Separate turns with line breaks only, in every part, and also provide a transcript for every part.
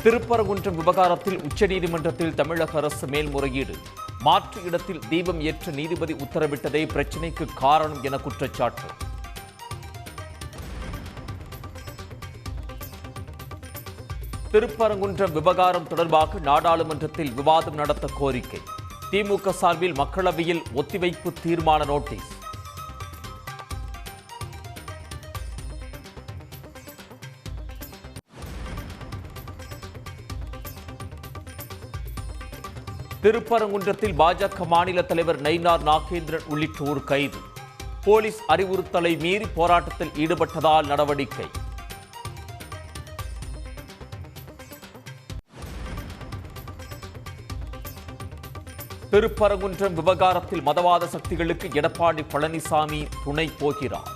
திருப்பரங்குன்றம் விவகாரத்தில் உச்சநீதிமன்றத்தில் தமிழக அரசு மேல்முறையீடு. மாற்று இடத்தில் தீபம் ஏற்ற நீதிபதி உத்தரவிட்டதே பிரச்சினைக்கு காரணம் என குற்றச்சாட்டு. திருப்பரங்குன்றம் விவகாரம் தொடர்பாக நாடாளுமன்றத்தில் விவாதம் நடத்த கோரிக்கை. திமுக சார்பில் மக்களவையில் ஒத்திவைப்பு தீர்மான நோட்டீஸ். திருப்பரங்குன்றத்தில் பாஜக மாநில தலைவர் நயினார் நாகேந்திரன் உள்ளிட்டோர் கைது. போலீஸ் அறிவுறுத்தலை மீறி போராட்டத்தில் ஈடுபட்டதால் நடவடிக்கை. திருப்பரங்குன்றம் விவகாரத்தில் மதவாத சக்திகளுக்கு எடப்பாடி பழனிசாமி துணை போகிறார்.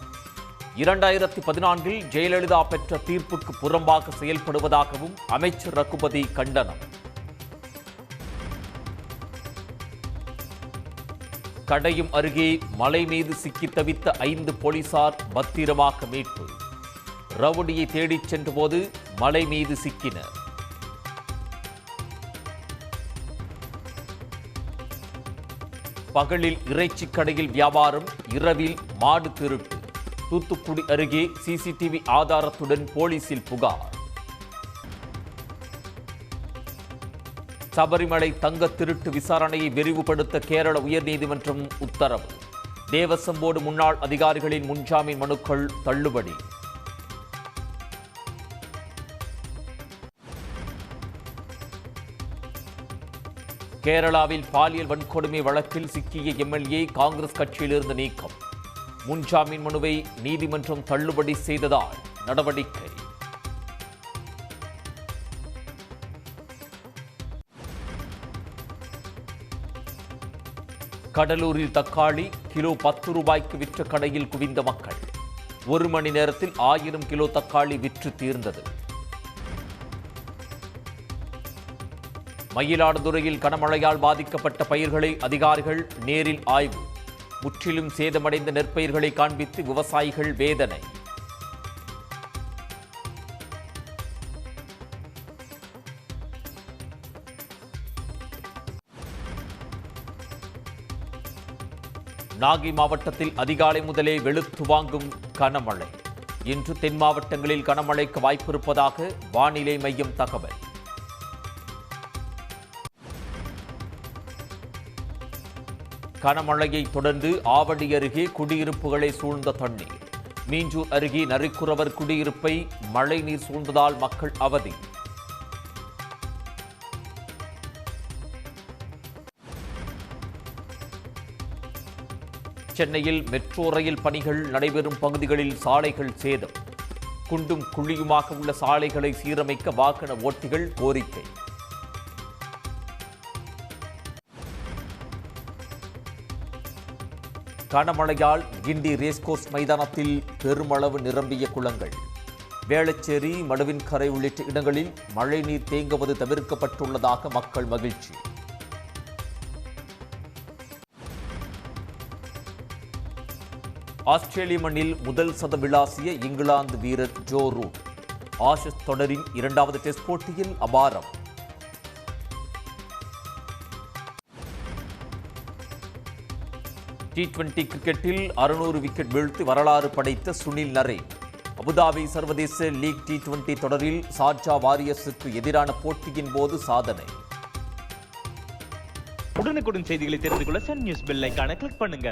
2014 ஜெயலலிதா பெற்ற தீர்ப்புக்கு புறம்பாக செயல்படுவதாகவும் அமைச்சர் ரகுபதி கண்டனம். கடையும் அருகே மலை மீது சிக்கி தவித்த 5 போலீசார் பத்திரமாக மீட்பு. ரவுடியை தேடிச் சென்றபோது மலை மீது சிக்கினர். பகலில் இறைச்சி கடையில் வியாபாரம், இரவில் மாடு திருட்டு. தூத்துக்குடி அருகே சிசிடிவி ஆதாரத்துடன் போலீசில் புகார். சபரிமலை தங்க திருட்டு விசாரணையை விரிவுபடுத்த கேரள உயர்நீதிமன்றம் உத்தரவு. தேவசம் போர்டு முன்னாள் அதிகாரிகளின் முன்ஜாமீன் மனுக்கள் தள்ளுபடி. கேரளாவில் பாலியல் வன்கொடுமை வழக்கில் சிக்கிய எம்எல்ஏ காங்கிரஸ் கட்சியிலிருந்து நீக்கம். முன்ஜாமீன் மனுவை நீதிமன்றம் தள்ளுபடி செய்ததால் நடவடிக்கை. கடலூரில் தக்காளி கிலோ 10 ரூபாய்க்கு விற்ற கடையில் குவிந்த மக்கள். 1 மணி நேரத்தில் 1000 கிலோ தக்காளி விற்று தீர்ந்தது. மயிலாடுதுறையில் கனமழையால் பாதிக்கப்பட்ட பயிர்களை அதிகாரிகள் நேரில் ஆய்வு. முற்றிலும் சேதமடைந்த நெற்பயிர்களை காண்பித்து விவசாயிகள் வேதனை. நாகை மாவட்டத்தில் அதிகாலை முதலே வெளுத்து வாங்கும் கனமழை. இன்று தென் மாவட்டங்களில் கனமழைக்கு வாய்ப்பிருப்பதாக வானிலை மையம் தகவல். கனமழையை தொடர்ந்து ஆவடி அருகே குடியிருப்புகளை சூழ்ந்த தண்ணீர். மீஞ்சூர் அருகே நரிக்குறவர் குடியிருப்பை மழைநீர் சூழ்ந்ததால் மக்கள் அவதி. சென்னையில் மெட்ரோ ரயில் பணிகள் நடைபெறும் பகுதிகளில் சாலைகள் சேதம். குண்டும் குழியுமாக உள்ள சாலைகளை சீரமைக்க வாகன ஓட்டிகள் கோரிக்கை. கனமழையால் கிண்டி ரேஸ்கோர்ஸ் மைதானத்தில் பெருமளவு நிரம்பிய குளங்கள். வேளச்சேரி, மடுவின்கரை உள்ளிட்ட இடங்களில் மழைநீர் தேங்குவது தவிர்க்கப்பட்டுள்ளதாக மக்கள் மகிழ்ச்சி. ஆஸ்திரேலிய மண்ணில் முதல் சத விளாசிய இங்கிலாந்து வீரர் ஜோ ரூட். ஆஷஸ் தொடரின் 2வது டெஸ்ட் போட்டியில் அபாரம். T20 கிரிக்கெட்டில் 600 விக்கெட் வீழ்த்தி வரலாறு படைத்த சுனில் நரேன். அபுதாபி சர்வதேச லீக் T20 தொடரில் சார்ஜா வாரியர்ஸுக்கு எதிரான போட்டியின் போது சாதனை.
உடனுக்குடன் செய்திகளை தெரிந்து கொள்ள சன் நியூஸ் பெல் ஐகானை கிளிக் பண்ணுங்க.